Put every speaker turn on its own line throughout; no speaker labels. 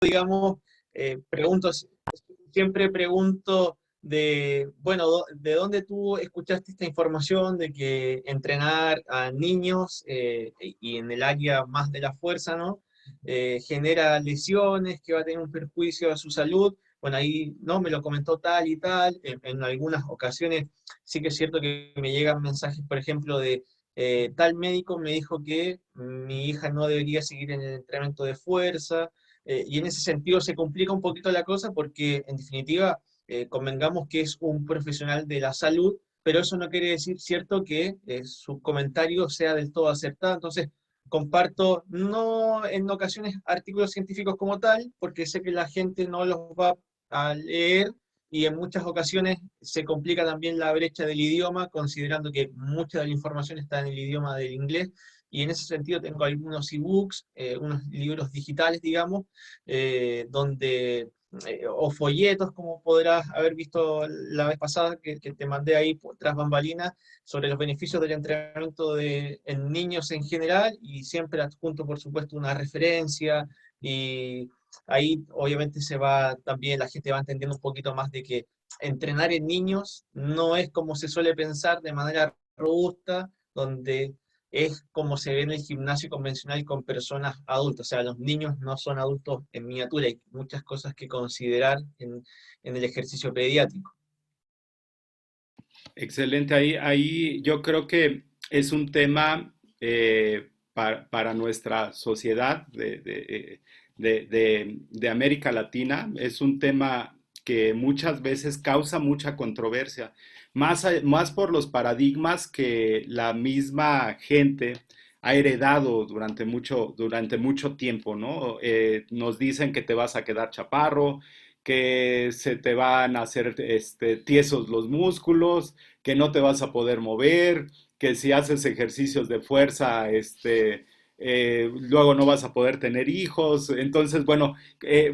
digamos, pregunto, siempre pregunto de, bueno, ¿de dónde tú escuchaste esta información de que entrenar a niños y en el área más de la fuerza, ¿no? Genera lesiones, que va a tener un perjuicio a su salud. Bueno, ahí no me lo comentó tal y tal. En algunas ocasiones sí que es cierto que me llegan mensajes, por ejemplo, de tal médico me dijo que mi hija no debería seguir en el entrenamiento de fuerza. Y en ese sentido se complica un poquito la cosa porque, en definitiva, convengamos que es un profesional de la salud, pero eso no quiere decir, cierto, que su comentario sea del todo acertado. Entonces, comparto, no en ocasiones artículos científicos como tal, porque sé que la gente no los va a leer, y en muchas ocasiones se complica también la brecha del idioma, considerando que mucha de la información está en el idioma del inglés, y en ese sentido tengo algunos ebooks, unos libros digitales, digamos, donde o folletos, como podrás haber visto la vez pasada, que te mandé ahí tras bambalinas, sobre los beneficios del entrenamiento en niños en general, y siempre adjunto, por supuesto, una referencia, y ahí obviamente se va también, la gente va entendiendo un poquito más de que entrenar en niños no es como se suele pensar de manera robusta, donde es como se ve en el gimnasio convencional con personas adultas. O sea, los niños no son adultos en miniatura, hay muchas cosas que considerar en el ejercicio pediátrico.
Excelente, ahí yo creo que es un tema para nuestra sociedad de América Latina, es un tema que muchas veces causa mucha controversia, más por los paradigmas que la misma gente ha heredado durante mucho tiempo, ¿no? Nos dicen que te vas a quedar chaparro, que se te van a hacer tiesos los músculos, que no te vas a poder mover, que si haces ejercicios de fuerza, luego no vas a poder tener hijos. Entonces, bueno,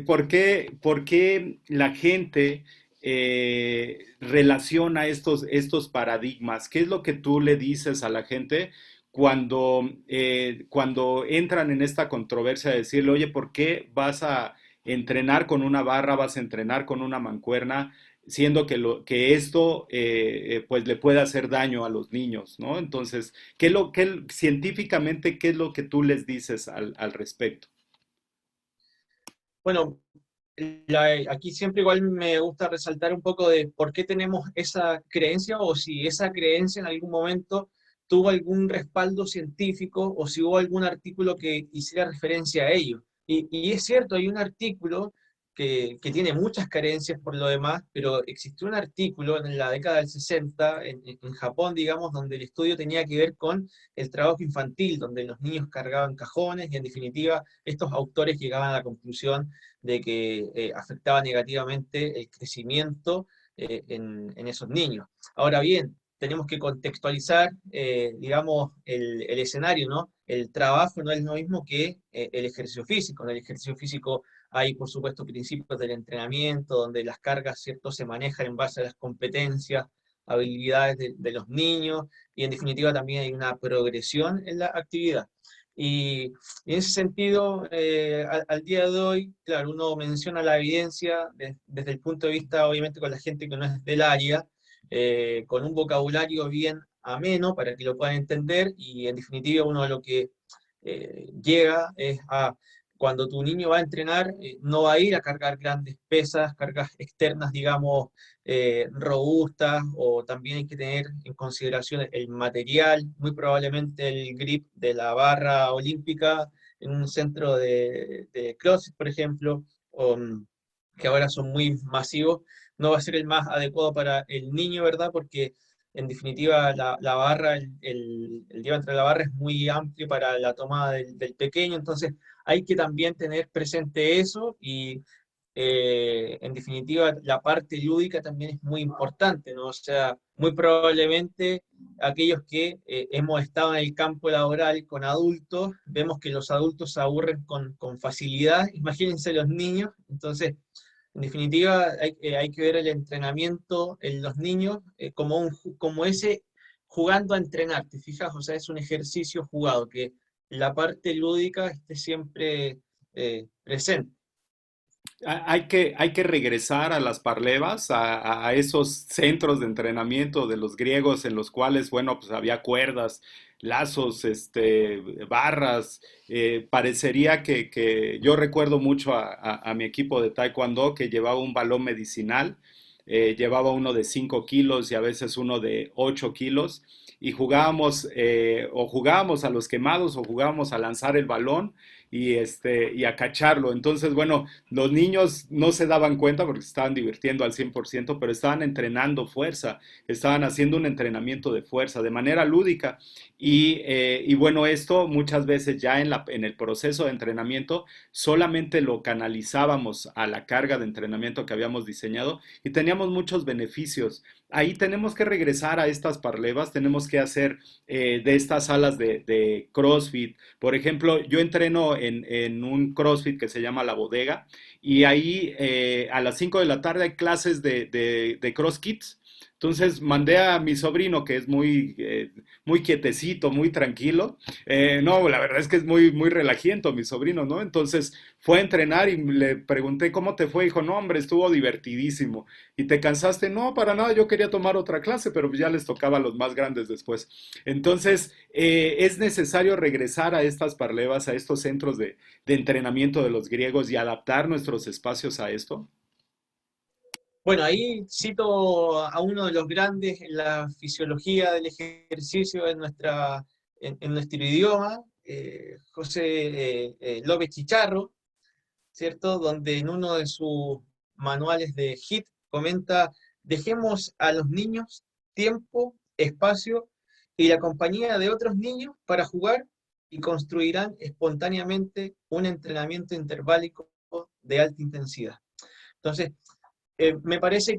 por qué la gente relaciona estos paradigmas? ¿Qué es lo que tú le dices a la gente cuando entran en esta controversia de decirle, oye, ¿por qué vas a entrenar con una barra, vas a entrenar con una mancuerna, siendo que esto pues le puede hacer daño a los niños, ¿no? Entonces, científicamente, qué es lo que tú les dices al respecto?
Bueno, aquí siempre igual me gusta resaltar un poco de por qué tenemos esa creencia, o si esa creencia en algún momento tuvo algún respaldo científico, o si hubo algún artículo que hiciera referencia a ello. Y es cierto, hay un artículo que tiene muchas carencias por lo demás, pero existió un artículo en la década del 60 en Japón, digamos, donde el estudio tenía que ver con el trabajo infantil, donde los niños cargaban cajones, y en definitiva estos autores llegaban a la conclusión de que afectaba negativamente el crecimiento en esos niños. Ahora bien, tenemos que contextualizar, digamos, el escenario, ¿no? El trabajo no es lo mismo que el ejercicio físico. En el ejercicio físico hay, por supuesto, principios del entrenamiento, donde las cargas, ¿cierto?, se manejan en base a las competencias, habilidades de los niños, y en definitiva también hay una progresión en la actividad. Y en ese sentido, al día de hoy, claro, uno menciona la evidencia desde el punto de vista, obviamente, con la gente que no es del área, con un vocabulario bien ameno para que lo puedan entender, y en definitiva uno lo que llega es a, cuando tu niño va a entrenar, no va a ir a cargar grandes pesas, cargas externas, digamos, robustas, o también hay que tener en consideración el material, muy probablemente el grip de la barra olímpica en un centro de CrossFit, por ejemplo, que ahora son muy masivos, no va a ser el más adecuado para el niño, ¿verdad? Porque en definitiva la barra, el diámetro de la barra es muy amplio para la tomada del pequeño, entonces hay que también tener presente eso, y en definitiva, la parte lúdica también es muy importante, ¿no? O sea, muy probablemente aquellos que hemos estado en el campo laboral con adultos, vemos que los adultos se aburren con facilidad, imagínense los niños. Entonces, en definitiva, hay que ver el entrenamiento en los niños como, como ese jugando a entrenar, ¿te fijas? O sea, es un ejercicio jugado, que la parte lúdica esté siempre presente.
Hay que regresar a las parlevas, a esos centros de entrenamiento de los griegos en los cuales, bueno, pues había cuerdas, lazos, barras. Parecería que yo recuerdo mucho a mi equipo de taekwondo que llevaba un balón medicinal, llevaba uno de 5 kilos y a veces uno de 8 kilos y jugábamos o jugábamos a los quemados o jugábamos a lanzar el balón y a cacharlo. Entonces, bueno, los niños no se daban cuenta porque se estaban divirtiendo al 100%, pero estaban entrenando fuerza, estaban haciendo un entrenamiento de fuerza de manera lúdica. Y bueno, esto muchas veces ya en el proceso de entrenamiento solamente lo canalizábamos a la carga de entrenamiento que habíamos diseñado y teníamos muchos beneficios. Ahí tenemos que regresar a estas parlevas, tenemos que hacer de estas salas de CrossFit. Por ejemplo, yo entreno en un CrossFit que se llama La Bodega y ahí a las 5 de la tarde hay clases de Cross Kids. Entonces mandé a mi sobrino, que es muy quietecito, muy tranquilo. No, la verdad es que es muy relajiento mi sobrino, ¿no? Entonces fue a entrenar y le pregunté cómo te fue. Dijo, no, hombre, estuvo divertidísimo. ¿Y te cansaste? No, para nada, yo quería tomar otra clase, pero ya les tocaba a los más grandes después. Entonces, es necesario regresar a estas parlevas, a estos centros de entrenamiento de los griegos y adaptar nuestros espacios a esto.
Bueno, ahí cito a uno de los grandes en la fisiología del ejercicio en nuestro idioma, José López Chicharro, ¿cierto? Donde en uno de sus manuales de HIIT comenta, dejemos a los niños tiempo, espacio y la compañía de otros niños para jugar y construirán espontáneamente un entrenamiento interválico de alta intensidad. Entonces, me parece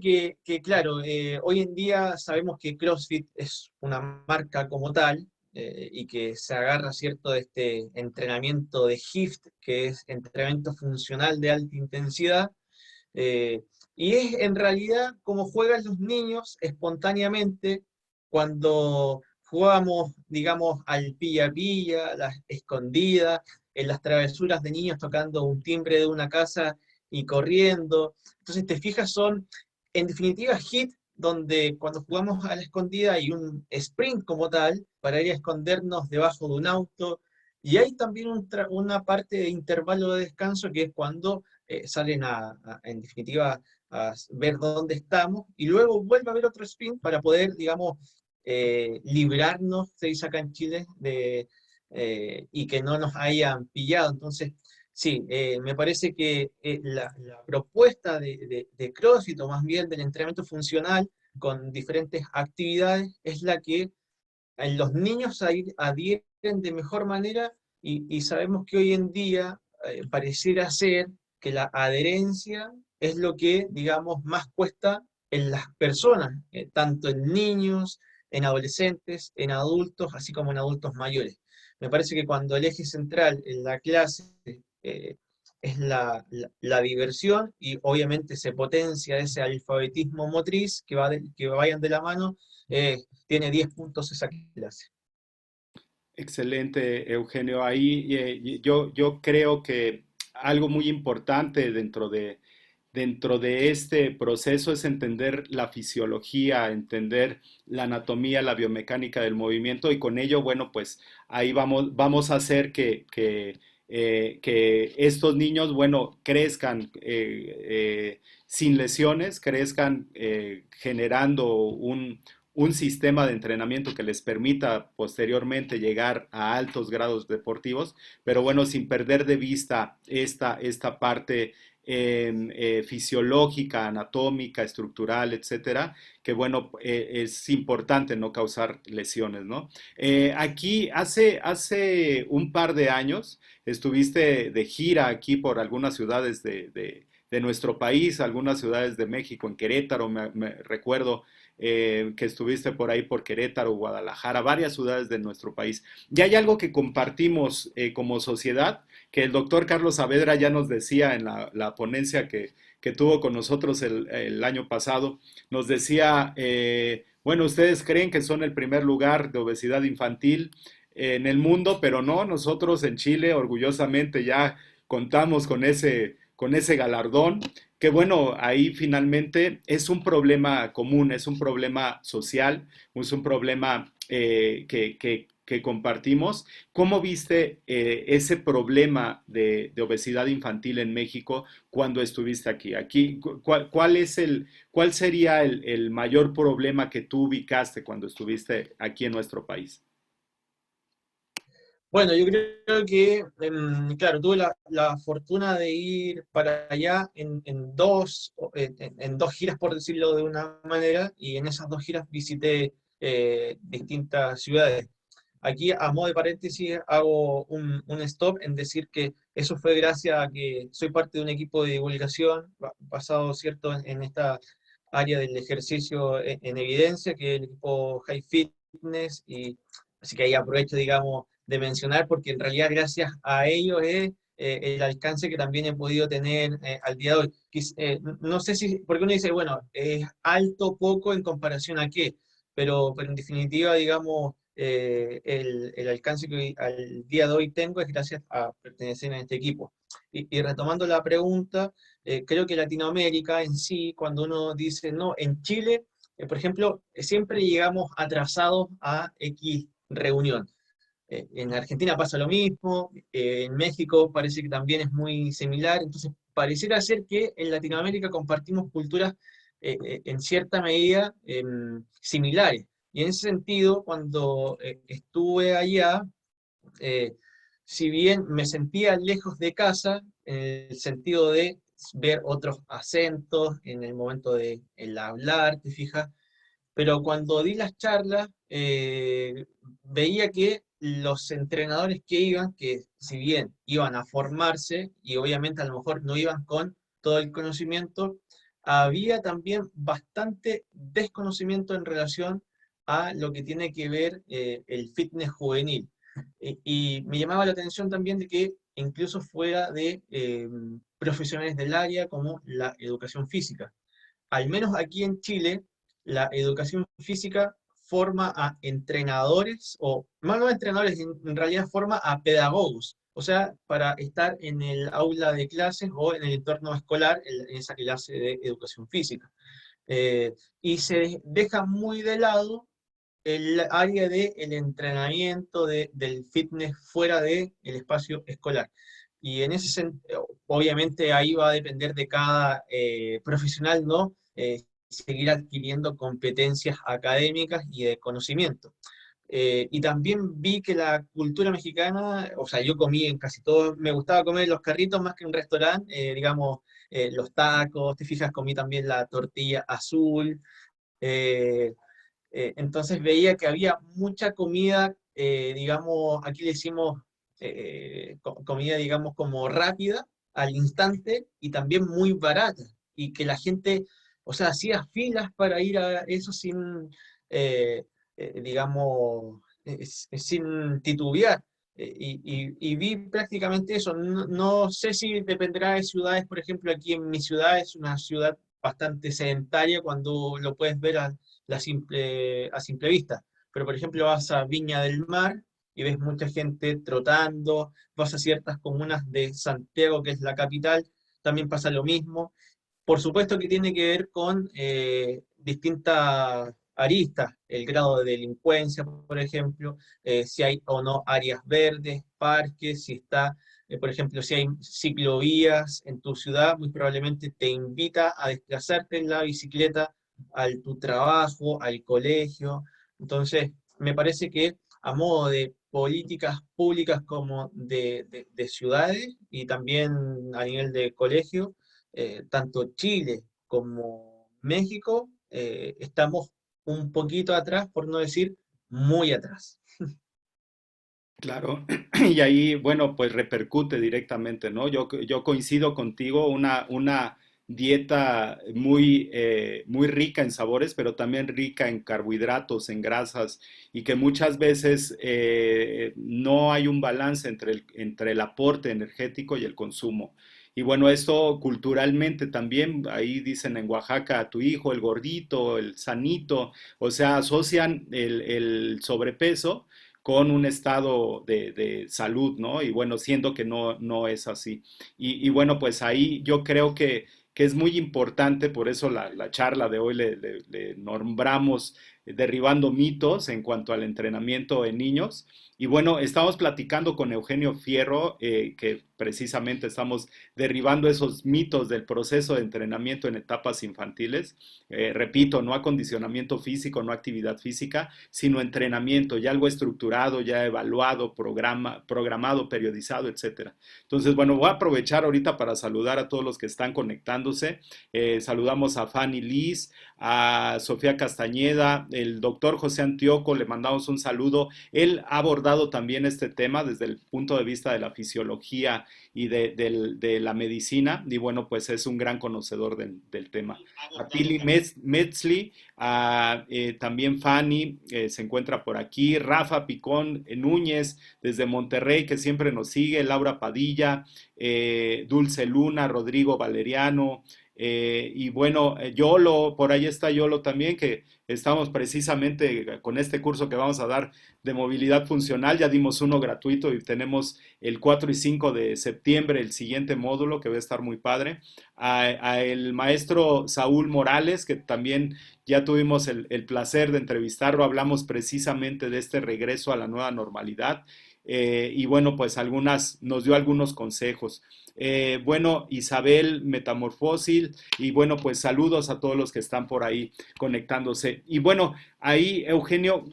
claro, hoy en día sabemos que CrossFit es una marca como tal y que se agarra, ¿cierto?, de este entrenamiento de HIIT, que es entrenamiento funcional de alta intensidad, eh, y es en realidad como juegan los niños espontáneamente cuando jugamos, digamos, al pilla-pilla, las escondidas, en las travesuras de niños tocando un timbre de una casa y corriendo. Entonces, te fijas, son en definitiva hit donde cuando jugamos a la escondida hay un sprint como tal para ir a escondernos debajo de un auto. Y hay también una parte de intervalo de descanso que es cuando salen en definitiva a ver dónde estamos y luego vuelve a haber otro sprint para poder, digamos, librarnos, se dice acá en Chile, y que no nos hayan pillado. Entonces, sí, me parece que la propuesta de CrossFit, o más bien del entrenamiento funcional con diferentes actividades, es la que los niños adhieren de mejor manera y sabemos que hoy en día pareciera ser que la adherencia es lo que, digamos, más cuesta en las personas, tanto en niños, en adolescentes, en adultos, así como en adultos mayores. Me parece que cuando el eje central en la clase eh, es la diversión y obviamente se potencia ese alfabetismo motriz que vayan de la mano, tiene 10 puntos esa clase.
Excelente, Eugenio. Ahí yo creo que algo muy importante dentro de este proceso es entender la fisiología, entender la anatomía, la biomecánica del movimiento y con ello, bueno, pues ahí vamos a hacer que estos niños, bueno, crezcan sin lesiones, crezcan generando un sistema de entrenamiento que les permita posteriormente llegar a altos grados deportivos, pero bueno, sin perder de vista esta parte fisiológica, anatómica, estructural, etcétera, que bueno, es importante no causar lesiones, ¿no? Aquí hace un par de años estuviste de gira aquí por algunas ciudades de nuestro país, algunas ciudades de México, en Querétaro, me recuerdo que estuviste por ahí por Querétaro, Guadalajara, varias ciudades de nuestro país. Y hay algo que compartimos como sociedad, que el doctor Carlos Saavedra ya nos decía en la ponencia que tuvo con nosotros el año pasado, nos decía, bueno, ustedes creen que son el primer lugar de obesidad infantil en el mundo, pero no, nosotros en Chile orgullosamente ya contamos con con ese galardón, que bueno, ahí finalmente es un problema común, es un problema social, es un problema que compartimos. ¿Cómo viste ese problema de obesidad infantil en México cuando estuviste aquí? ¿Cuál sería el mayor problema que tú ubicaste cuando estuviste aquí en nuestro país?
Bueno, yo creo que, claro, tuve la fortuna de ir para allá en dos giras, por decirlo de una manera, y en esas dos giras visité distintas ciudades. Aquí, a modo de paréntesis, hago un stop en decir que eso fue gracias a que soy parte de un equipo de divulgación basado, ¿cierto?, en esta área del ejercicio en evidencia, que es el equipo High Fitness, y así que ahí aprovecho, digamos, de mencionar, porque en realidad gracias a ellos es el alcance que también he podido tener al día de hoy. No sé si, porque uno dice, bueno, es alto o poco en comparación a qué, pero en definitiva, digamos, el alcance que al día de hoy tengo es gracias a pertenecer a este equipo. Y retomando la pregunta, creo que Latinoamérica en sí, cuando uno dice, no, en Chile, por ejemplo, siempre llegamos atrasados a X reunión. En Argentina pasa lo mismo, en México parece que también es muy similar, entonces pareciera ser que en Latinoamérica compartimos culturas en cierta medida similares. Y en ese sentido, cuando estuve allá, eh, si bien me sentía lejos de casa, en el sentido de ver otros acentos en el momento de el hablar, te fijas, pero cuando di las charlas, veía que los entrenadores que iban, que si bien iban a formarse y obviamente a lo mejor no iban con todo el conocimiento, había también bastante desconocimiento en relación a lo que tiene que ver el fitness juvenil. Y me llamaba la atención también de que incluso fuera de profesionales del área como la educación física. Al menos aquí en Chile, la educación física forma a entrenadores, o más no a entrenadores, en realidad forma a pedagogos, o sea, para estar en el aula de clases o en el entorno escolar, en esa clase de educación física. Y se deja muy de lado el área del entrenamiento del fitness fuera del espacio escolar. Y en ese sentido, obviamente ahí va a depender de cada profesional, ¿no? Seguir adquiriendo competencias académicas y de conocimiento. Y también vi que la cultura mexicana, o sea, yo comí en casi todo, me gustaba comer en los carritos más que en un restaurante, digamos, los tacos, te fijas, comí también la tortilla azul, eh, entonces veía que había mucha comida, digamos, aquí le decimos comida, digamos, como rápida, al instante, y también muy barata, y que la gente, o sea, hacía filas para ir a eso sin, eh, digamos, sin titubear. Y vi prácticamente eso. No, no sé si dependerá de ciudades, por ejemplo, aquí en mi ciudad es una ciudad bastante sedentaria cuando lo puedes ver a simple vista. Pero, por ejemplo, vas a Viña del Mar y ves mucha gente trotando, vas a ciertas comunas de Santiago, que es la capital, también pasa lo mismo. Por supuesto que tiene que ver con distintas aristas, el grado de delincuencia, por ejemplo, si hay o no áreas verdes, parques, si está, por ejemplo, si hay ciclovías en tu ciudad, muy probablemente te invita a desplazarte en la bicicleta al tu trabajo, al colegio. Entonces, me parece que a modo de políticas públicas como de ciudades y también a nivel de colegio, tanto Chile como México estamos un poquito atrás, por no decir muy atrás.
Claro, y ahí, bueno, pues repercute directamente, ¿no? Yo coincido contigo, una dieta muy rica en sabores, pero también rica en carbohidratos, en grasas, y que muchas veces no hay un balance entre el aporte energético y el consumo. Y bueno, esto culturalmente también, ahí dicen en Oaxaca, a tu hijo, el gordito, el sanito, o sea, asocian el sobrepeso con un estado de salud, ¿no? Y bueno, siendo que no es así. Y bueno, pues ahí yo creo que es muy importante, por eso la charla de hoy le nombramos derribando mitos en cuanto al entrenamiento en niños. Y bueno, estamos platicando con Eugenio Fierro, que precisamente estamos derribando esos mitos del proceso de entrenamiento en etapas infantiles. Repito, no acondicionamiento físico, no actividad física, sino entrenamiento, ya algo estructurado, ya evaluado, programado, periodizado, etcétera. Entonces, bueno, voy a aprovechar ahorita para saludar a todos los que están conectándose. Saludamos a Fanny Liz, a Sofía Castañeda, el doctor José Antioco, le mandamos un saludo. Él ha abordado también este tema desde el punto de vista de la fisiología y de la medicina, y bueno, pues es un gran conocedor del tema. A Pili Metzli, a, también Fanny se encuentra por aquí, Rafa Picón Núñez desde Monterrey, que siempre nos sigue, Laura Padilla, Dulce Luna, Rodrigo Valeriano, y bueno, Yolo, por ahí está Yolo también, que estamos precisamente con este curso que vamos a dar de movilidad funcional, ya dimos uno gratuito y tenemos el 4 y 5 de septiembre el siguiente módulo que va a estar muy padre. A el maestro Saúl Morales, que también ya tuvimos el placer de entrevistarlo, hablamos precisamente de este regreso a la nueva normalidad. Y bueno, pues nos dio algunos consejos. Bueno, Isabel Metamorfósil, y bueno, pues saludos a todos los que están por ahí conectándose. Y bueno, ahí, Eugenio,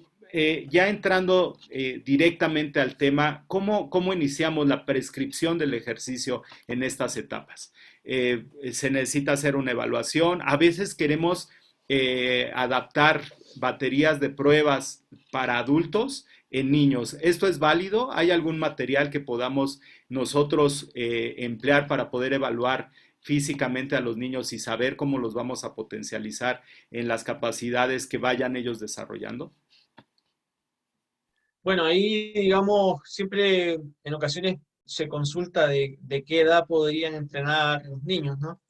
ya entrando directamente al tema, ¿cómo iniciamos la prescripción del ejercicio en estas etapas? Se necesita hacer una evaluación, a veces queremos adaptar baterías de pruebas para adultos en niños. ¿Esto es válido? ¿Hay algún material que podamos nosotros emplear para poder evaluar físicamente a los niños y saber cómo los vamos a potencializar en las capacidades que vayan ellos desarrollando?
Bueno, ahí, digamos, siempre en ocasiones se consulta de qué edad podrían entrenar los niños, ¿no?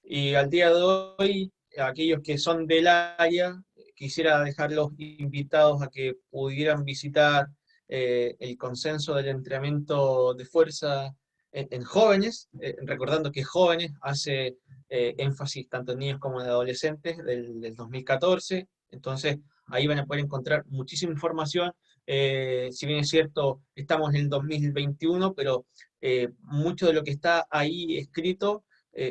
Y al día de hoy, aquellos que son del área, quisiera dejarlos invitados a que pudieran visitar el consenso del entrenamiento de fuerza en jóvenes, recordando que jóvenes hace énfasis tanto en niños como en adolescentes del 2014, entonces ahí van a poder encontrar muchísima información. Si bien es cierto, estamos en el 2021, pero mucho de lo que está ahí escrito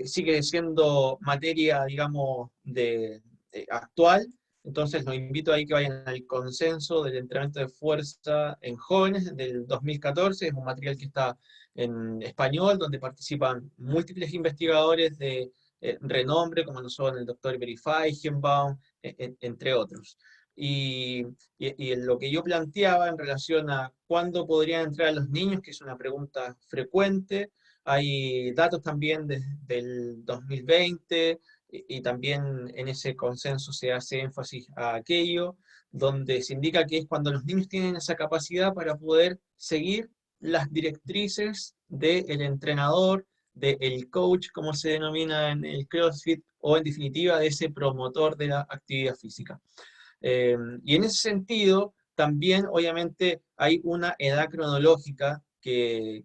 sigue siendo materia, digamos, de actual. Entonces los invito ahí que vayan al consenso del entrenamiento de fuerza en jóvenes del 2014. Es un material que está en español, donde participan múltiples investigadores de renombre, como lo son el doctor Verify, Eichenbaum, entre otros. Y en lo que yo planteaba en relación a cuándo podrían entrar los niños, que es una pregunta frecuente, hay datos también desde el 2020 y también en ese consenso se hace énfasis a aquello, donde se indica que es cuando los niños tienen esa capacidad para poder seguir las directrices del entrenador, del coach, como se denomina en el CrossFit, o en definitiva de ese promotor de la actividad física. Y en ese sentido, también obviamente hay una edad cronológica que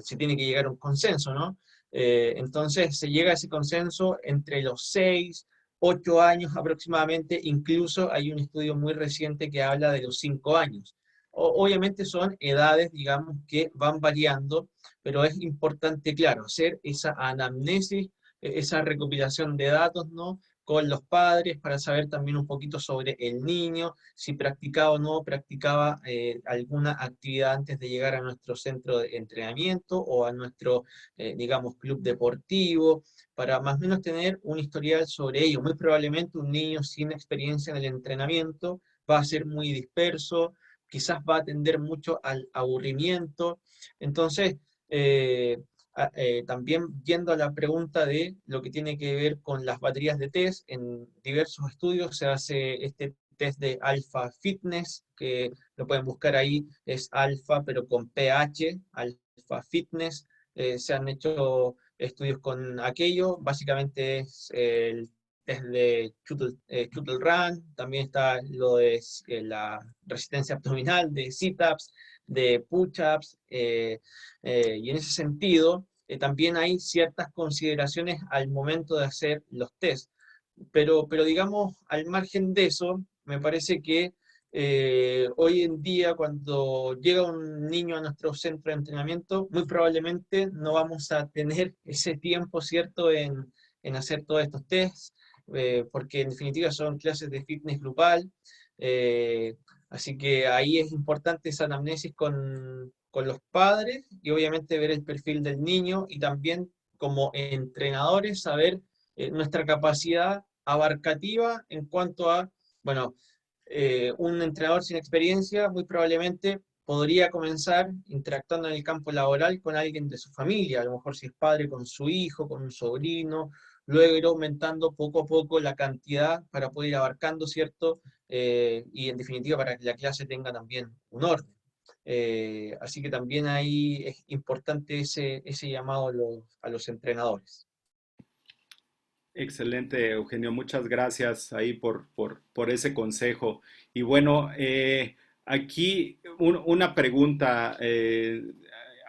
se tiene que llegar a un consenso, ¿no? Entonces se llega a ese consenso entre los 6, 8 años aproximadamente, incluso hay un estudio muy reciente que habla de los 5 años. Obviamente son edades, digamos, que van variando, pero es importante, claro, hacer esa anamnesis, esa recopilación de datos, ¿no? Con los padres para saber también un poquito sobre el niño, si practicaba o no practicaba alguna actividad antes de llegar a nuestro centro de entrenamiento o a nuestro, digamos, club deportivo, para más o menos tener un historial sobre ello. Muy probablemente un niño sin experiencia en el entrenamiento va a ser muy disperso, quizás va a tender mucho al aburrimiento. Entonces, eh, también yendo a la pregunta de lo que tiene que ver con las baterías de test, en diversos estudios se hace este test de Alpha Fitness, que lo pueden buscar ahí, es alfa pero con PH, Alpha Fitness. Se han hecho estudios con aquello, básicamente es el test de shuttle run, también está lo de la resistencia abdominal, de sit-ups, de push-ups, y en ese sentido también hay ciertas consideraciones al momento de hacer los test. Pero digamos, al margen de eso, me parece que hoy en día cuando llega un niño a nuestro centro de entrenamiento, muy probablemente no vamos a tener ese tiempo, ¿cierto?, en hacer todos estos tests, porque en definitiva son clases de fitness grupal, eh, así que ahí es importante esa anamnesis con los padres y obviamente ver el perfil del niño y también como entrenadores saber nuestra capacidad abarcativa en cuanto a, bueno, un entrenador sin experiencia muy probablemente podría comenzar interactuando en el campo laboral con alguien de su familia, a lo mejor si es padre con su hijo, con un sobrino, luego ir aumentando poco a poco la cantidad para poder ir abarcando, ¿cierto? Y en definitiva para que la clase tenga también un orden. Así que también ahí es importante ese llamado a los entrenadores.
Excelente, Eugenio. Muchas gracias ahí por ese consejo. Y bueno, aquí una pregunta.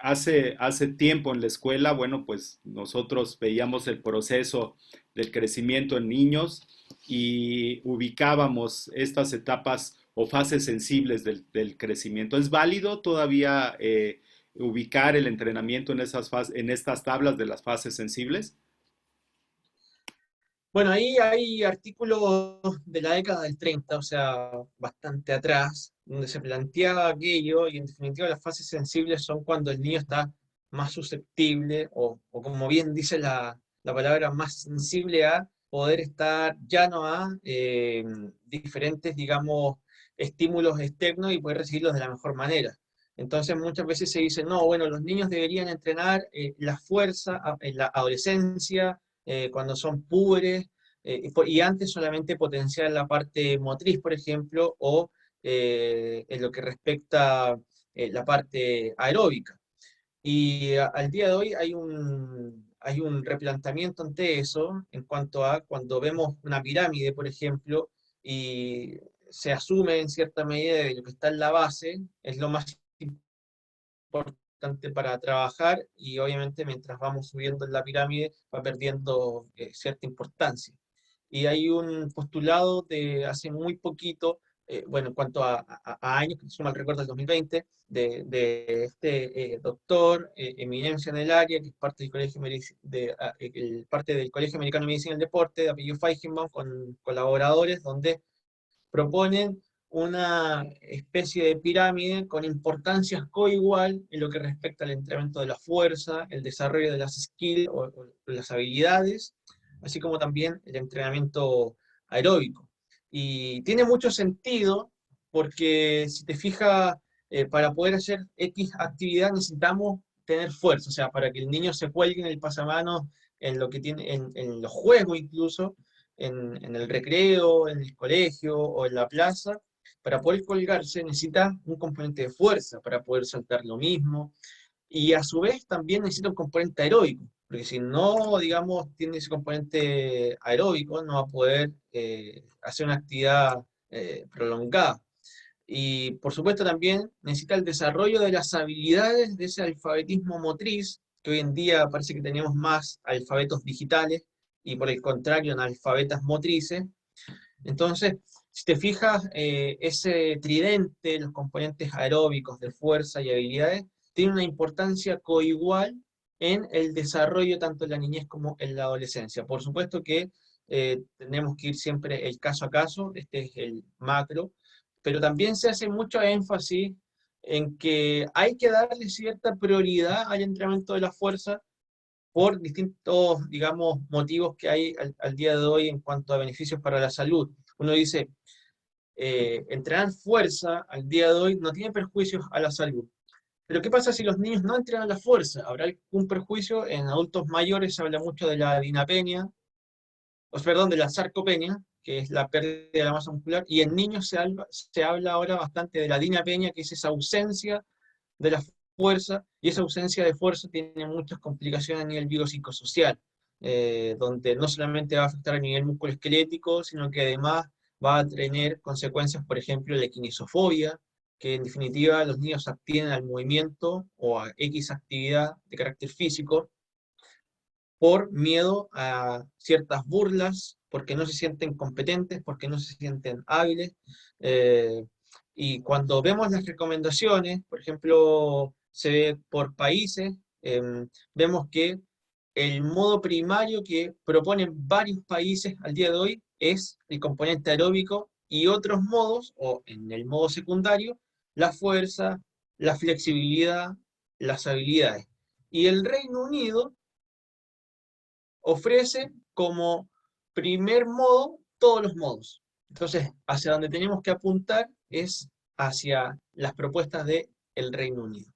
Hace tiempo en la escuela, bueno, pues nosotros veíamos el proceso del crecimiento en niños y ubicábamos estas etapas o fases sensibles del crecimiento. ¿Es válido todavía ubicar el entrenamiento en en estas tablas de las fases sensibles?
Bueno, ahí hay artículos de la década del 30, o sea, bastante atrás, donde se planteaba aquello, y en definitiva las fases sensibles son cuando el niño está más susceptible, o como bien dice la palabra, más sensible a poder estar llano a diferentes, digamos, estímulos externos y poder recibirlos de la mejor manera. Entonces muchas veces se dice, no, bueno, los niños deberían entrenar la fuerza en la adolescencia, cuando son púberes, y antes solamente potenciar la parte motriz, por ejemplo, o en lo que respecta la parte aeróbica. Y al día de hoy hay un replanteamiento ante eso en cuanto a cuando vemos una pirámide, por ejemplo, y se asume en cierta medida de lo que está en la base, es lo más importante para trabajar y obviamente mientras vamos subiendo en la pirámide va perdiendo cierta importancia. Y hay un postulado de hace muy poquito, bueno, en cuanto a años, que si no mal recuerdo, el 2020, de este doctor, eminencia en el área, que es parte del parte del Colegio Americano de Medicina y el Deporte, de apellido Feigenbaum, con colaboradores, donde proponen una especie de pirámide con importancias coigual en lo que respecta al entrenamiento de la fuerza, el desarrollo de las skills o las habilidades, así como también el entrenamiento aeróbico. Y tiene mucho sentido porque si te fijas, para poder hacer X actividad necesitamos tener fuerza, o sea, para que el niño se cuelgue en el pasamanos, en lo que tiene, en los juegos incluso, en el recreo, en el colegio o en la plaza, para poder colgarse necesita un componente de fuerza para poder saltar lo mismo, y a su vez también necesita un componente aeróbico, porque si no, digamos, tiene ese componente aeróbico, no va a poder hacer una actividad prolongada. Y por supuesto también necesita el desarrollo de las habilidades de ese alfabetismo motriz, que hoy en día parece que tenemos más alfabetos digitales y por el contrario analfabetas motrices. Entonces, si te fijas, ese tridente, los componentes aeróbicos de fuerza y habilidades, tiene una importancia coigual en el desarrollo tanto en la niñez como en la adolescencia. Por supuesto que tenemos que ir siempre el caso a caso, este es el macro, pero también se hace mucho énfasis en que hay que darle cierta prioridad al entrenamiento de la fuerza por distintos, digamos, motivos que hay al día de hoy en cuanto a beneficios para la salud. Uno dice, entrenar fuerza al día de hoy no tiene perjuicios a la salud. Pero ¿qué pasa si los niños no entrenan la fuerza? ¿Habrá algún perjuicio? En adultos mayores se habla mucho de la dinapenia, perdón, de la sarcopenia, que es la pérdida de la masa muscular, y en niños se habla ahora bastante de la dinapenia, que es esa ausencia de la fuerza, y esa ausencia de fuerza tiene muchas complicaciones a nivel biopsicosocial. donde no solamente va a afectar a nivel musculoesquelético, sino que además va a tener consecuencias, por ejemplo, la equinesiofobia, que en definitiva los niños se abstienen al movimiento o a X actividad de carácter físico por miedo a ciertas burlas, porque no se sienten competentes, porque no se sienten hábiles. eh, y cuando vemos las recomendaciones, por ejemplo, se ve por países, vemos que el modo primario que proponen varios países al día de hoy es el componente aeróbico y otros modos, o en el modo secundario, la fuerza, la flexibilidad, las habilidades. Y el Reino Unido ofrece como primer modo todos los modos. Entonces, hacia donde tenemos que apuntar es hacia las propuestas del Reino Unido.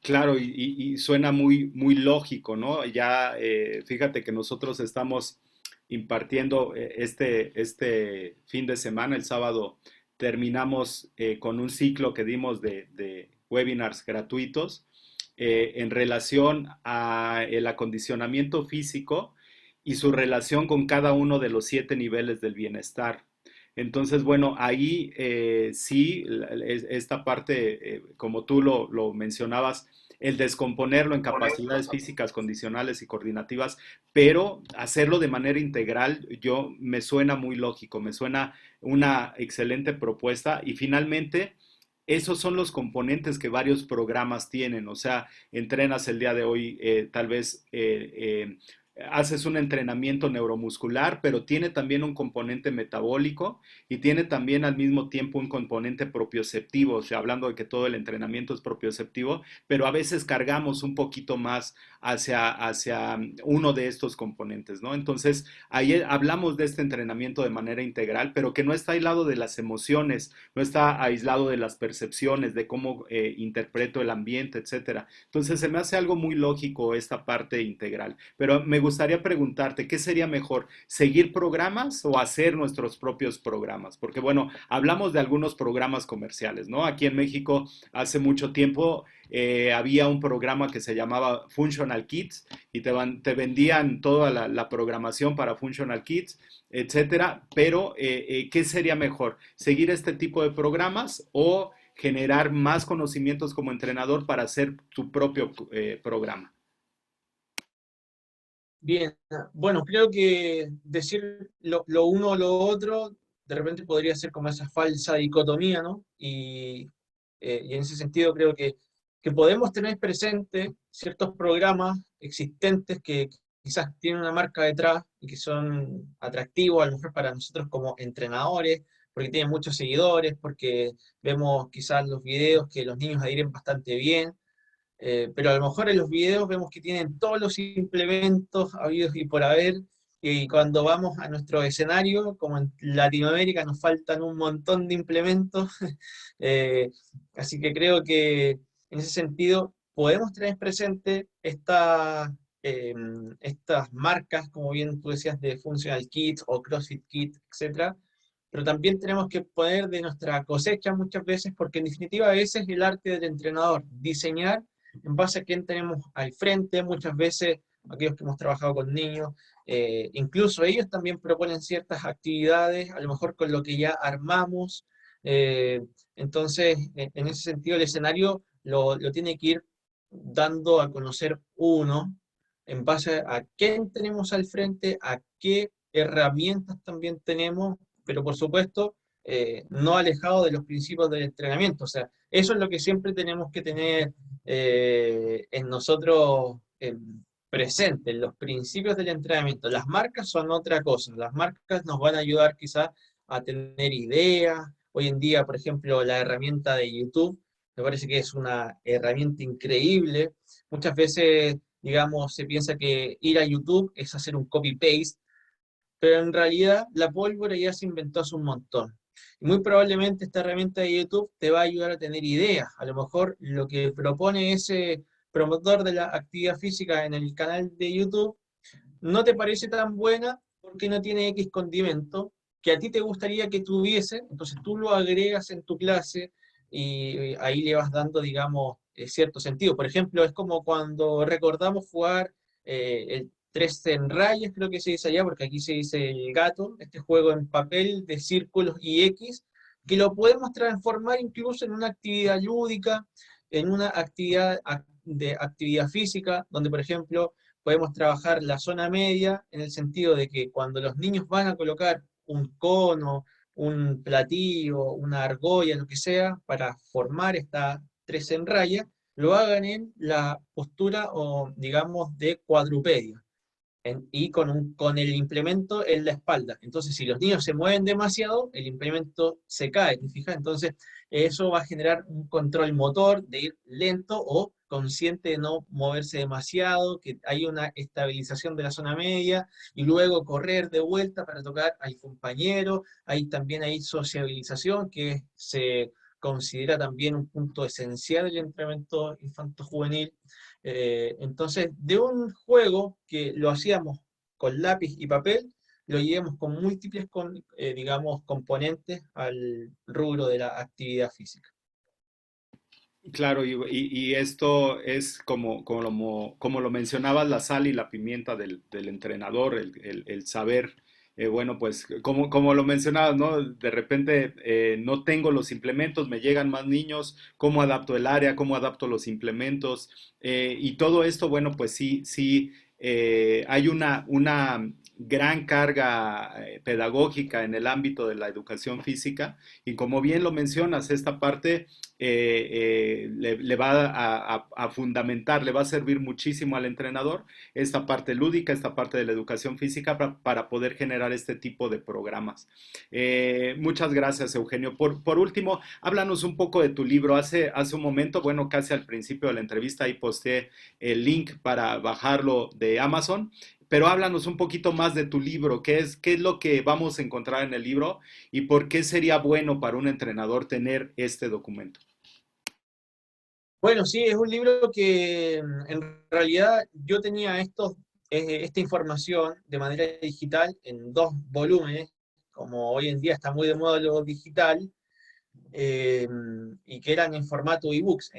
Claro, y suena muy, muy lógico, ¿no? Ya, fíjate que nosotros estamos impartiendo este fin de semana, el sábado, terminamos con un ciclo que dimos de webinars gratuitos en relación a el acondicionamiento físico y su relación con cada uno de los 7 niveles del bienestar. Entonces, bueno, ahí sí, esta parte, como tú lo mencionabas, el descomponerlo en capacidades físicas, condicionales y coordinativas, pero hacerlo de manera integral, yo me suena muy lógico, me suena una excelente propuesta y finalmente esos son los componentes que varios programas tienen, o sea, entrenas el día de hoy, tal vez haces un entrenamiento neuromuscular, pero tiene también un componente metabólico y tiene también al mismo tiempo un componente propioceptivo, o sea, hablando de que todo el entrenamiento es propioceptivo, pero a veces cargamos un poquito más hacia uno de estos componentes, ¿no? Entonces, ahí hablamos de este entrenamiento de manera integral, pero que no está aislado de las emociones, no está aislado de las percepciones, de cómo interpreto el ambiente, etcétera. Entonces, se me hace algo muy lógico esta parte integral, pero me gustaría preguntarte, ¿qué sería mejor? ¿Seguir programas o hacer nuestros propios programas? Porque bueno, hablamos de algunos programas comerciales, ¿no? Aquí en México hace mucho tiempo había un programa que se llamaba Functional Kids y te vendían toda la programación para Functional Kids, etcétera, pero ¿qué sería mejor? ¿Seguir este tipo de programas o generar más conocimientos como entrenador para hacer tu propio programa?
Bien, bueno, creo que decir lo uno o lo otro de repente podría ser como esa falsa dicotomía, ¿no? Y en ese sentido creo que podemos tener presente ciertos programas existentes que quizás tienen una marca detrás y que son atractivos a lo mejor para nosotros como entrenadores, porque tienen muchos seguidores, porque vemos quizás los videos que los niños adhieren bastante bien, pero a lo mejor en los videos vemos que tienen todos los implementos habidos y por haber, y cuando vamos a nuestro escenario, como en Latinoamérica, nos faltan un montón de implementos, eh, así que creo que en ese sentido podemos tener presente estas marcas, como bien tú decías, de Functional Kits o CrossFit Kit, etcétera, pero también tenemos que poner de nuestra cosecha muchas veces, porque en definitiva ese es el arte del entrenador, diseñar en base a quién tenemos al frente, muchas veces aquellos que hemos trabajado con niños, incluso ellos también proponen ciertas actividades, a lo mejor con lo que ya armamos, eh, entonces en ese sentido el escenario lo tiene que ir dando a conocer uno en base a quién tenemos al frente, a qué herramientas también tenemos, pero por supuesto no alejado de los principios del entrenamiento, o sea, eso es lo que siempre tenemos que tener en nosotros presente, en los principios del entrenamiento. Las marcas son otra cosa, las marcas nos van a ayudar quizás a tener ideas. Hoy en día, por ejemplo, la herramienta de YouTube, me parece que es una herramienta increíble. Muchas veces, digamos, se piensa que ir a YouTube es hacer un copy-paste, pero en realidad la pólvora ya se inventó hace un montón. Y muy probablemente esta herramienta de YouTube te va a ayudar a tener ideas. A lo mejor lo que propone ese promotor de la actividad física en el canal de YouTube no te parece tan buena porque no tiene X condimento que a ti te gustaría que tuviese, entonces tú lo agregas en tu clase y ahí le vas dando, digamos, cierto sentido. Por ejemplo, es como cuando recordamos jugar el tres en rayas, creo que se dice allá, porque aquí se dice el gato, este juego en papel de círculos y X, que lo podemos transformar incluso en una actividad lúdica, en una actividad de actividad física, donde por ejemplo podemos trabajar la zona media en el sentido de que cuando los niños van a colocar un cono, un platillo, una argolla, lo que sea, para formar esta tres en raya, lo hagan en la postura o digamos de cuadrupedio y con el implemento en la espalda. Entonces, si los niños se mueven demasiado, el implemento se cae, ¿te fijas? Entonces, eso va a generar un control motor de ir lento o consciente de no moverse demasiado, que hay una estabilización de la zona media, y luego correr de vuelta para tocar al compañero. También hay sociabilización, que se considera también un punto esencial del entrenamiento infanto-juvenil. Entonces, de un juego que lo hacíamos con lápiz y papel, lo llevamos con múltiples, digamos, componentes al rubro de la actividad física.
Claro, y esto es como lo mencionabas, la sal y la pimienta del entrenador, el saber, bueno, pues como lo mencionabas, ¿no? De repente no tengo los implementos, me llegan más niños, ¿cómo adapto el área? ¿Cómo adapto los implementos? Y todo esto, bueno, pues sí, hay una gran carga pedagógica en el ámbito de la educación física y como bien lo mencionas, esta parte le va a fundamentar, le va a servir muchísimo al entrenador esta parte lúdica, esta parte de la educación física para poder generar este tipo de programas. Muchas gracias, Eugenio. Por último, háblanos un poco de tu libro. Hace un momento, bueno, casi al principio de la entrevista, ahí posté el link para bajarlo de Amazon. Pero háblanos un poquito más de tu libro, qué es lo que vamos a encontrar en el libro y por qué sería bueno para un entrenador tener este documento.
Bueno, sí, es un libro que en realidad yo tenía esta información de manera digital en dos volúmenes, como hoy en día está muy de moda lo digital, eh, y que eran en formato ebooks.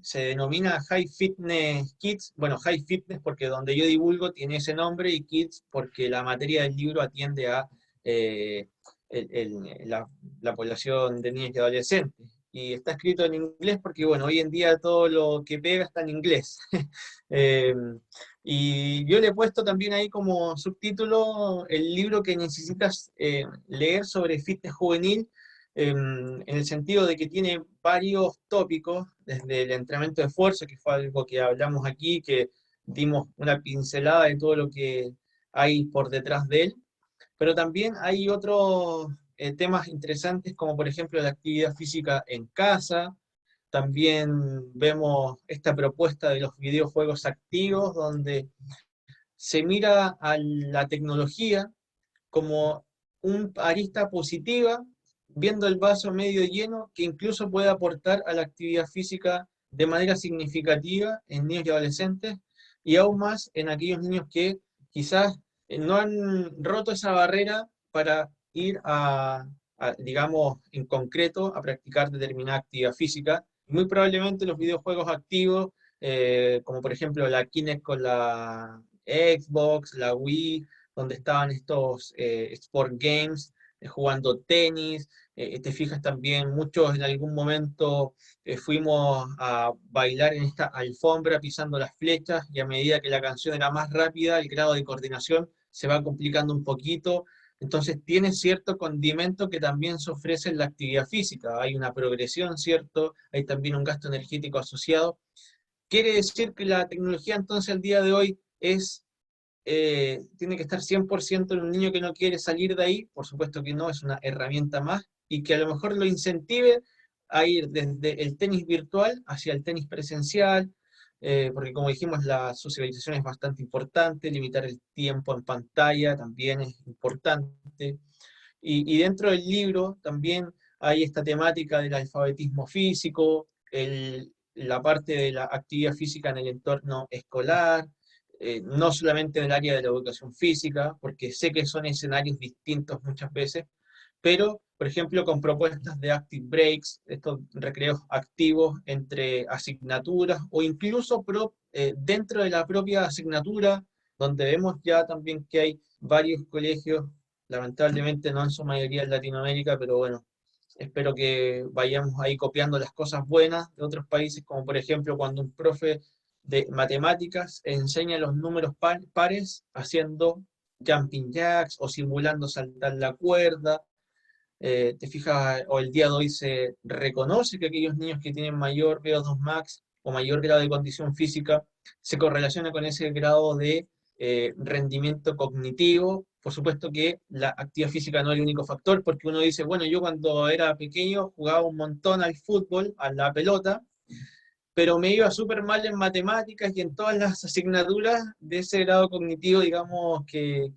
Se denomina High Fitness Kids, bueno, High Fitness porque donde yo divulgo tiene ese nombre, y Kids porque la materia del libro atiende a eh, el- el- la, la población de niños y adolescentes. Y está escrito en inglés porque, bueno, hoy en día todo lo que pega está en inglés. Eh, y yo le he puesto también ahí como subtítulo el libro que necesitas leer sobre fitness juvenil, en el sentido de que tiene varios tópicos, desde el entrenamiento de fuerza, que fue algo que hablamos aquí, que dimos una pincelada de todo lo que hay por detrás de él, pero también hay otros temas interesantes, como por ejemplo la actividad física en casa. También vemos esta propuesta de los videojuegos activos, donde se mira a la tecnología como un arista positiva, viendo el vaso medio lleno, que incluso puede aportar a la actividad física de manera significativa en niños y adolescentes, y aún más en aquellos niños que quizás no han roto esa barrera para ir digamos, en concreto, a practicar determinada actividad física. Muy probablemente los videojuegos activos, como por ejemplo la Kinect con la Xbox, la Wii, donde estaban estos sport games, jugando tenis. Te fijas también, muchos en algún momento fuimos a bailar en esta alfombra pisando las flechas, y a medida que la canción era más rápida, el grado de coordinación se va complicando un poquito. Entonces tiene cierto condimento que también se ofrece en la actividad física. Hay una progresión, ¿cierto? Hay también un gasto energético asociado. Quiere decir que la tecnología entonces al día de hoy tiene que estar 100% en un niño que no quiere salir de ahí. Por supuesto que no, es una herramienta más, y que a lo mejor lo incentive a ir desde el tenis virtual hacia el tenis presencial, porque como dijimos, la socialización es bastante importante, limitar el tiempo en pantalla también es importante. Y dentro del libro también hay esta temática del alfabetismo físico, la parte de la actividad física en el entorno escolar, no solamente en el área de la educación física, porque sé que son escenarios distintos muchas veces, pero, por ejemplo, con propuestas de active breaks, estos recreos activos entre asignaturas, o incluso dentro de la propia asignatura, donde vemos ya también que hay varios colegios, lamentablemente no en su mayoría en Latinoamérica, pero bueno, espero que vayamos ahí copiando las cosas buenas de otros países, como por ejemplo cuando un profe de matemáticas enseña los números pares haciendo jumping jacks o simulando saltar la cuerda. Te fijas, o el día de hoy se reconoce que aquellos niños que tienen mayor VO2 max o mayor grado de condición física se correlaciona con ese grado de rendimiento cognitivo. Por supuesto que la actividad física no es el único factor, porque uno dice, bueno, yo cuando era pequeño jugaba un montón al fútbol, a la pelota, pero me iba súper mal en matemáticas y en todas las asignaturas de ese grado cognitivo, digamos, que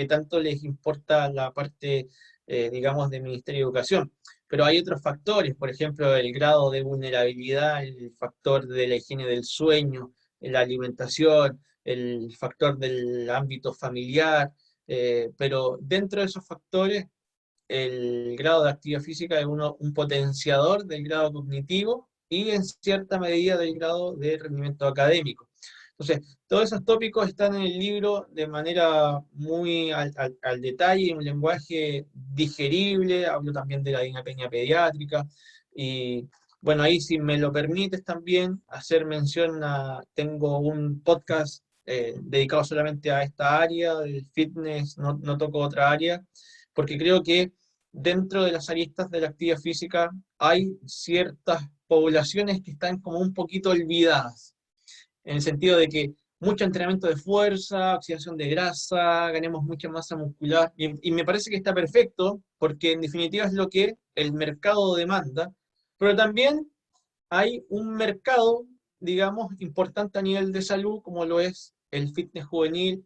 tanto les importa la parte, digamos, del Ministerio de Educación. Pero hay otros factores, por ejemplo, el grado de vulnerabilidad, el factor de la higiene del sueño, la alimentación, el factor del ámbito familiar, pero dentro de esos factores, el grado de actividad física es un potenciador del grado cognitivo y en cierta medida del grado de rendimiento académico. Entonces, todos esos tópicos están en el libro de manera muy al detalle, en un lenguaje digerible, hablo también de la dinapenia pediátrica, y bueno, ahí si me lo permites también hacer mención tengo un podcast dedicado solamente a esta área del fitness, no toco otra área, porque creo que dentro de las aristas de la actividad física hay ciertas poblaciones que están como un poquito olvidadas, en el sentido de que mucho entrenamiento de fuerza, oxidación de grasa, ganemos mucha masa muscular, y me parece que está perfecto, porque en definitiva es lo que el mercado demanda, pero también hay un mercado, digamos, importante a nivel de salud, como lo es el fitness juvenil.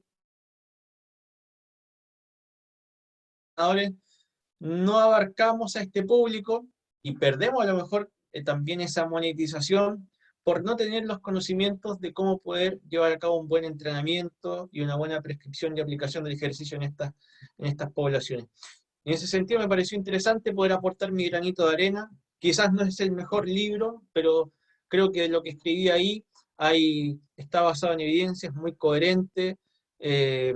No abarcamos a este público y perdemos a lo mejor también esa monetización por no tener los conocimientos de cómo poder llevar a cabo un buen entrenamiento y una buena prescripción y aplicación del ejercicio en estas poblaciones. En ese sentido me pareció interesante poder aportar mi granito de arena. Quizás no es el mejor libro, pero creo que lo que escribí está basado en evidencia, es muy coherente. eh,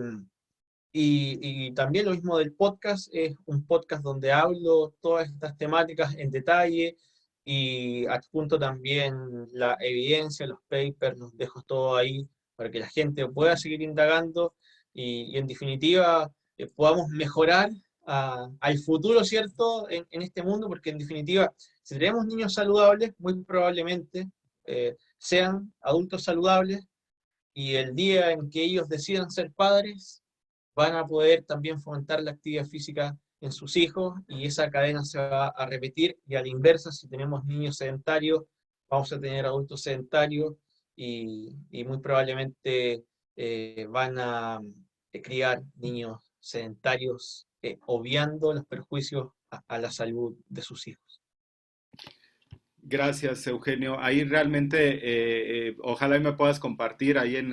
y también lo mismo del podcast, es un podcast donde hablo todas estas temáticas en detalle y adjunto también la evidencia, los papers, los dejo todo ahí para que la gente pueda seguir indagando y en definitiva podamos mejorar al futuro, ¿cierto?, en este mundo, porque en definitiva, si tenemos niños saludables, muy probablemente sean adultos saludables y el día en que ellos decidan ser padres, van a poder también fomentar la actividad física en sus hijos y esa cadena se va a repetir y a la inversa, si tenemos niños sedentarios, vamos a tener adultos sedentarios y muy probablemente van a criar niños sedentarios, obviando los perjuicios a la salud de sus hijos.
Gracias, Eugenio. Ahí realmente, ojalá y me puedas compartir ahí en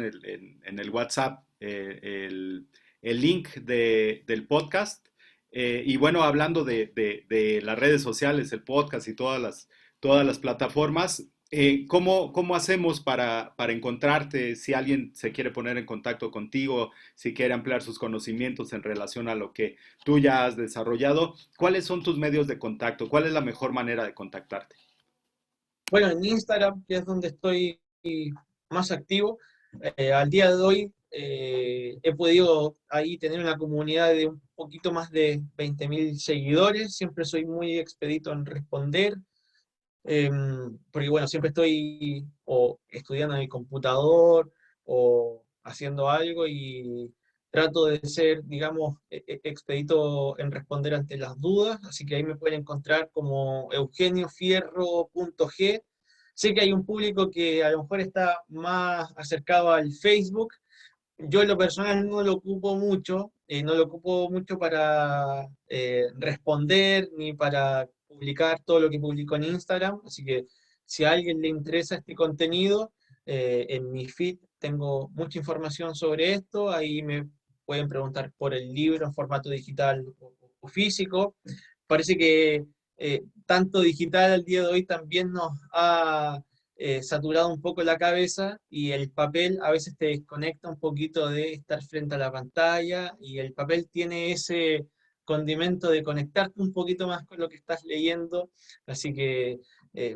el WhatsApp el link del podcast. Y bueno, hablando de las redes sociales, el podcast y todas las plataformas, ¿cómo hacemos para encontrarte? Si alguien se quiere poner en contacto contigo, si quiere ampliar sus conocimientos en relación a lo que tú ya has desarrollado, ¿cuáles son tus medios de contacto? ¿Cuál es la mejor manera de contactarte?
Bueno, en Instagram, que es donde estoy más activo, al día de hoy he podido ahí tener una comunidad de un poquito más de 20.000 seguidores. Siempre soy muy expedito en responder, porque bueno, siempre estoy o estudiando en el computador o haciendo algo y trato de ser, digamos, expedito en responder ante las dudas, así que ahí me pueden encontrar como eugeniofierro.g. Sé que hay un público que a lo mejor está más acercado al Facebook. Yo en lo personal no lo ocupo mucho para responder ni para publicar todo lo que publico en Instagram, así que si a alguien le interesa este contenido, en mi feed tengo mucha información sobre esto, ahí me pueden preguntar por el libro en formato digital físico. Parece que tanto digital al día de hoy también nos ha saturado un poco la cabeza y el papel a veces te desconecta un poquito de estar frente a la pantalla y el papel tiene ese condimento de conectarte un poquito más con lo que estás leyendo, así que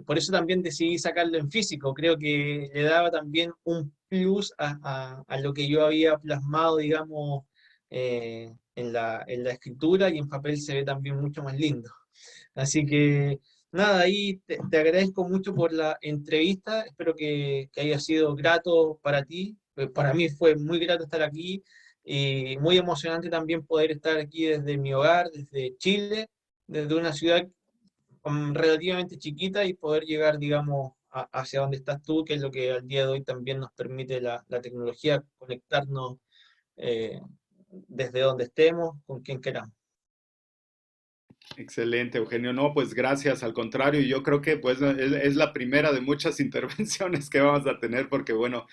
por eso también decidí sacarlo en físico, creo que le daba también un plus a lo que yo había plasmado, digamos, en la escritura y en papel se ve también mucho más lindo. Así que nada, ahí te agradezco mucho por la entrevista, espero que haya sido grato para ti. Para mí fue muy grato estar aquí y muy emocionante también poder estar aquí desde mi hogar, desde Chile, desde una ciudad relativamente chiquita y poder llegar, digamos, hacia donde estás tú, que es lo que al día de hoy también nos permite la tecnología, conectarnos eh, desde donde estemos, con quien queramos.
Excelente, Eugenio. No, pues gracias. Al contrario, yo creo que pues es la primera de muchas intervenciones que vamos a tener porque bueno,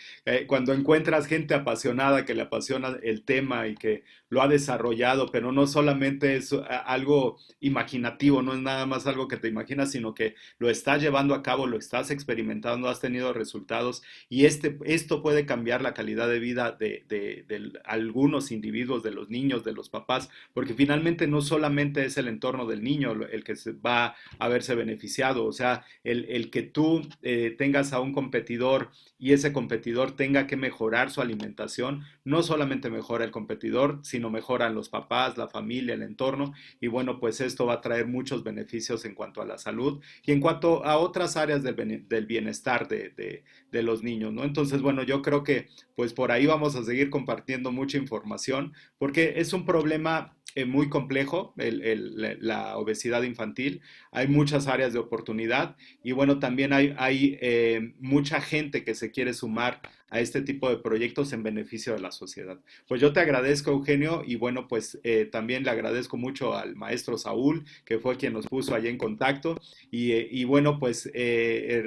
cuando encuentras gente apasionada que le apasiona el tema y que lo ha desarrollado, pero no solamente es algo imaginativo, no es nada más algo que te imaginas, sino que lo estás llevando a cabo, lo estás experimentando, has tenido resultados y esto puede cambiar la calidad de vida de algunos individuos, de los niños, de los papás, porque finalmente no solamente es el entorno del niño el que se va a verse beneficiado, o sea, el que tú tengas a un competidor y ese competidor tenga que mejorar su alimentación, no solamente mejora el competidor, sino mejoran los papás, la familia, el entorno, y bueno, pues esto va a traer muchos beneficios en cuanto a la salud y en cuanto a otras áreas del bienestar de los niños, ¿no? Entonces, bueno, yo creo que pues por ahí vamos a seguir compartiendo mucha información porque es un problema muy complejo, la obesidad infantil. Hay muchas áreas de oportunidad y bueno, también hay mucha gente que se quiere sumar a este tipo de proyectos en beneficio de la sociedad. Pues yo te agradezco, Eugenio, y bueno, pues también le agradezco mucho al maestro Saúl, que fue quien nos puso allí en contacto. Y bueno, pues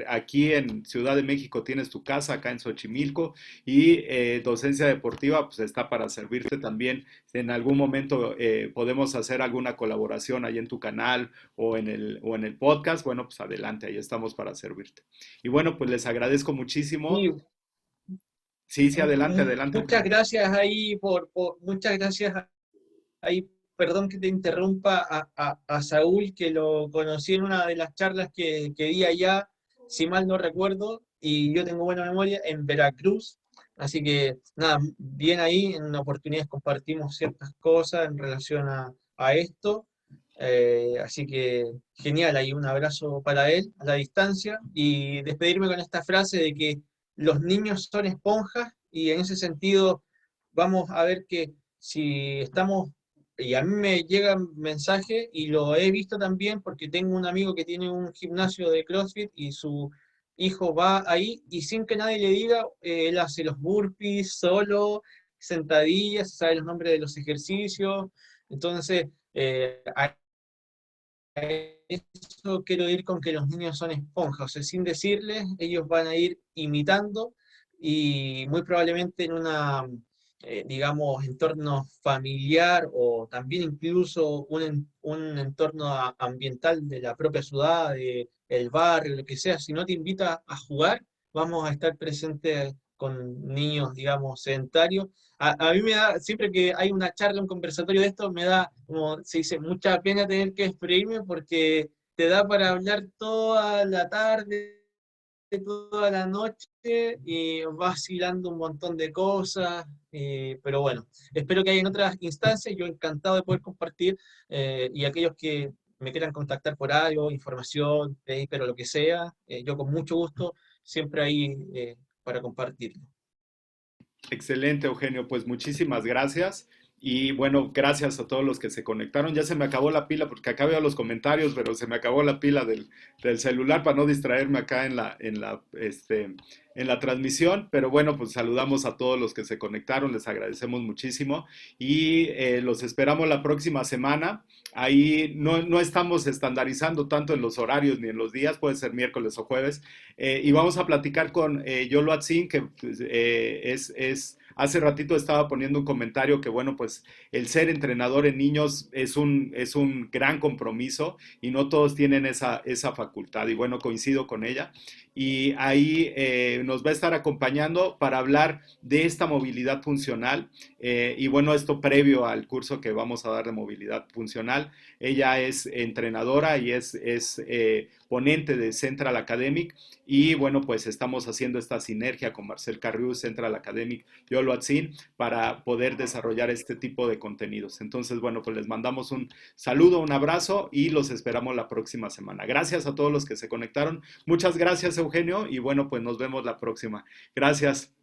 aquí en Ciudad de México tienes tu casa, acá en Xochimilco, y Docencia Deportiva, pues está para servirte también. En algún momento podemos hacer alguna colaboración ahí en tu canal o en el podcast. Bueno, pues adelante, ahí estamos para servirte. Y bueno, pues les agradezco muchísimo.
Y
Sí, sí, adelante, adelante,
muchas
Eugenio.
gracias ahí muchas gracias ahí, perdón que te interrumpa a Saúl, que lo conocí en una de las charlas que di allá, si mal no recuerdo, y yo tengo buena memoria, en Veracruz. Así que nada, bien ahí, en oportunidades compartimos ciertas cosas en relación a esto. Así que genial, ahí un abrazo para él a la distancia y despedirme con esta frase de que los niños son esponjas y en ese sentido vamos a ver que si estamos, y a mí me llegan mensajes y lo he visto también porque tengo un amigo que tiene un gimnasio de CrossFit y su hijo va ahí y sin que nadie le diga, él hace los burpees solo, sentadillas, sabe los nombres de los ejercicios, entonces a eso quiero ir con que los niños son esponjas, o sea, sin decirles, ellos van a ir imitando y muy probablemente en una, digamos, entorno familiar o también incluso un entorno ambiental de la propia ciudad, de el barrio, lo que sea, si no te invita a jugar, vamos a estar presentes con niños, digamos, sedentarios. A mí me da, siempre que hay una charla, un conversatorio de esto, me da, como se dice, mucha pena tener que despedirme porque te da para hablar toda la tarde, toda la noche y vas hilando un montón de cosas, pero bueno, espero que haya en otras instancias, yo encantado de poder compartir y aquellos que me quieran contactar por algo, información, pero lo que sea, yo con mucho gusto siempre ahí para compartirlo.
Excelente, Eugenio. Pues muchísimas gracias. Y bueno, gracias a todos los que se conectaron. Ya se me acabó la pila porque acá veo los comentarios, pero se me acabó la pila del celular para no distraerme acá en la transmisión. Pero bueno, pues saludamos a todos los que se conectaron, les agradecemos muchísimo y los esperamos la próxima semana. Ahí no estamos estandarizando tanto en los horarios ni en los días, puede ser miércoles o jueves. Y vamos a platicar con Yolo Atzin, que pues, es Hace ratito estaba poniendo un comentario que, bueno, pues el ser entrenador en niños es un gran compromiso y no todos tienen esa facultad. Y bueno, coincido con ella. Y ahí nos va a estar acompañando para hablar de esta movilidad funcional. Y bueno, esto previo al curso que vamos a dar de movilidad funcional. Ella es entrenadora y es ponente de Central Academic. Y bueno, pues estamos haciendo esta sinergia con Marcel Carrius, Central Academic, Yolo Atzin, para poder desarrollar este tipo de contenidos. Entonces, bueno, pues les mandamos un saludo, un abrazo y los esperamos la próxima semana. Gracias a todos los que se conectaron. Muchas gracias, Eugenio, y bueno, pues nos vemos la próxima. Gracias.